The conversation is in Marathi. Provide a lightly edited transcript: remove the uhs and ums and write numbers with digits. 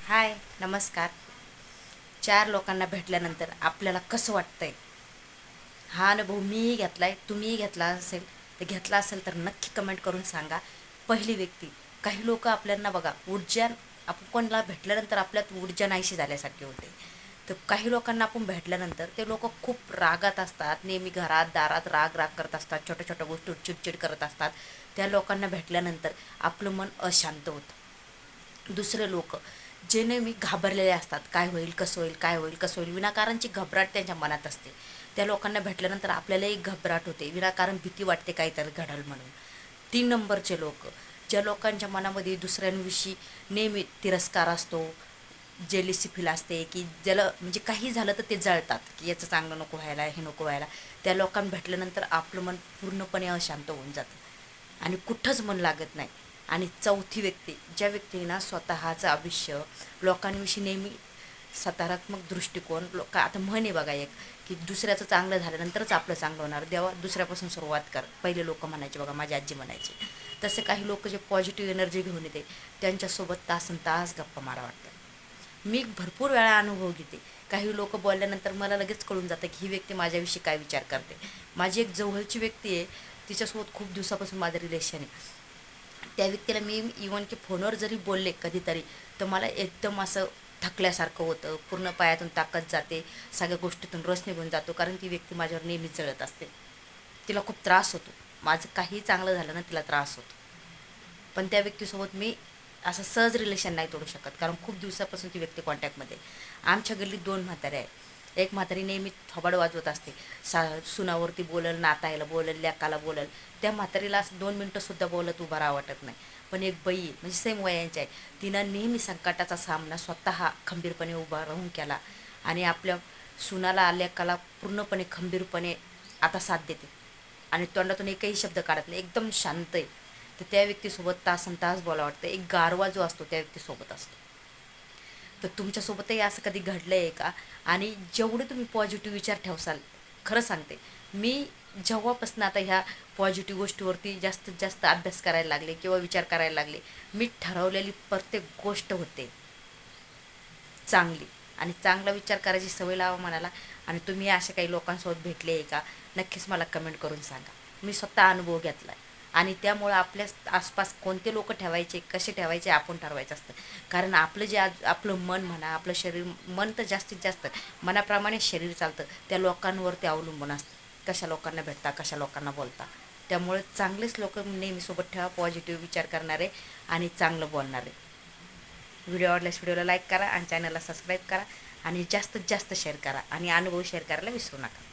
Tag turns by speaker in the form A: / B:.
A: हाय, नमस्कार. चार लोकांना भेटल्यानंतर आपल्याला कसं वाटतंय? हा अनुभव मीही घेतला आहे, तुम्हीही घेतला असेल तर नक्की कमेंट करून सांगा. पहिली व्यक्ती, काही लोक आपल्याला बघा ऊर्जा, आपण कोणाला भेटल्यानंतर आपल्यात ऊर्जा नाहीशी झाल्यासारखी होते. तर काही लोकांना आपण भेटल्यानंतर ते लोक खूप रागात असतात, नेहमी घरात दारात राग राग करत असतात, छोट्या छोट्या गोष्टीवर चिडचिड करत असतात. त्या लोकांना भेटल्यानंतर आपलं मन अशांत होतं. दुसरे लोक जे नेहमी घाबरलेले असतात, काय होईल कसं होईल, काय होईल कसं होईल, विनाकारणची घबराट त्यांच्या मनात असते. त्या लोकांना भेटल्यानंतर आपल्यालाही घबराट होते, विनाकारण भीती वाटते काहीतरी घडल म्हणून. 3 नंबरचे लोक, ज्या लोकांच्या मनामध्ये दुसऱ्यांविषयी नेहमी तिरस्कार असतो, जेलिसी फील असते, की ज्याला म्हणजे काही झालं तर ते जळतात, की याचं चांगलं नको व्हायला, हे नको व्हायला. त्या लोकांना भेटल्यानंतर आपलं मन पूर्णपणे अशांत होऊन जातं आणि कुठंच मन लागत नाही. आणि चौथी व्यक्ती, ज्या व्यक्तींना स्वतःचं आयुष्य लोकांविषयी नेहमी सकारात्मक दृष्टिकोन, आता म्हण आहे बघा एक, की दुसऱ्याचं चांगलं झाल्यानंतरच आपलं चांगलं होणार, देवा दुसऱ्यापासून सुरुवात कर, पहिले लोक म्हणायचे बघा, माझी आजी म्हणायची. तसे काही लोक जे पॉझिटिव्ह एनर्जी घेऊन येते, त्यांच्यासोबत तासन तास गप्पा मारा वाटतात. मी भरपूर वेळा अनुभव घेते. काही लोक बोलल्यानंतर मला लगेच कळून जातं की ही व्यक्ती माझ्याविषयी काय विचार करते. माझी एक जवळची व्यक्ती आहे, तिच्यासोबत खूप दिवसापासून माझं रिलेशन आहे. त्या व्यक्तीला मी इवन की फोनवर जरी बोलले कधीतरी, तर मला एकदम असं थकल्यासारखं होतं, पूर्ण पायातून ताकद जाते, सगळ्या गोष्टीतून रस निघून जातो, कारण ती व्यक्ती माझ्यावर नेहमीच जळत असते. तिला खूप त्रास होतो, माझं काही चांगलं झालं ना तिला त्रास होतो. पण त्या व्यक्तीसोबत मी असं सहज रिलेशन नाही तोडू शकत, कारण खूप दिवसापासून ती व्यक्ती कॉन्टॅक्टमध्ये. आमच्या गल्लीत 2 म्हातारे आहे. एक म्हातारी नेहमी थोबाड वाजवत असते, सुनावरती बोलल, नातायला बोलल, लेकाला बोलल. त्या म्हातारीला असं 2 मिनटंसुद्धा बोलत उभं राहा वाटत नाही. पण एक बाई म्हणजे सेम वयांची आहे, तिनं नेहमी संकटाचा सामना स्वतः खंबीरपणे उभा राहून केला आणि आपल्या सुनाला लेकाला पूर्णपणे खंबीरपणे आता साथ देते आणि तोंडातून एकही शब्द काढत नाही, एकदम शांत आहे. तर त्या व्यक्तीसोबत तासन तास बोला वाटतं, एक गारवा जो असतो त्या व्यक्तीसोबत असतो. तर तुमच्यासोबतही असं कधी घडलं आहे का? आणि जेवढे तुम्ही पॉझिटिव्ह विचार ठेवसाल, खरं सांगते, मी जेव्हापासून आता ह्या पॉझिटिव्ह गोष्टीवरती जास्तीत जास्त अभ्यास करायला लागले किंवा विचार करायला लागले, मी ठरवलेली प्रत्येक गोष्ट होते चांगली. आणि चांगला विचार करायची सवय लावा मनाला. आणि तुम्ही अशा काही लोकांसोबत भेटले आहे का? नक्कीच मला कमेंट करून सांगा. मी स्वतः अनुभव घेतला आहे आणि त्यामुळं आपल्या आसपास कोणते लोक ठेवायचे, कसे ठेवायचे, आपण ठरवायचं असतं. कारण आपलं जे आज आपलं मन म्हणा, आपलं शरीर, मन तर जास्तीत जास्त मनाप्रमाणे शरीर चालतं, त्या लोकांवरती अवलंबून असतं, कशा लोकांना भेटता, कशा लोकांना बोलता. त्यामुळे चांगलेच लोक नेहमीसोबत ठेवा, पॉझिटिव्ह विचार करणारे आणि चांगलं बोलणारे. व्हिडिओ आवडल्यास व्हिडिओला लाईक करा आणि चॅनलला सबस्क्राईब करा आणि जास्तीत जास्त शेअर करा आणि अनुभव शेअर करायला विसरू नका.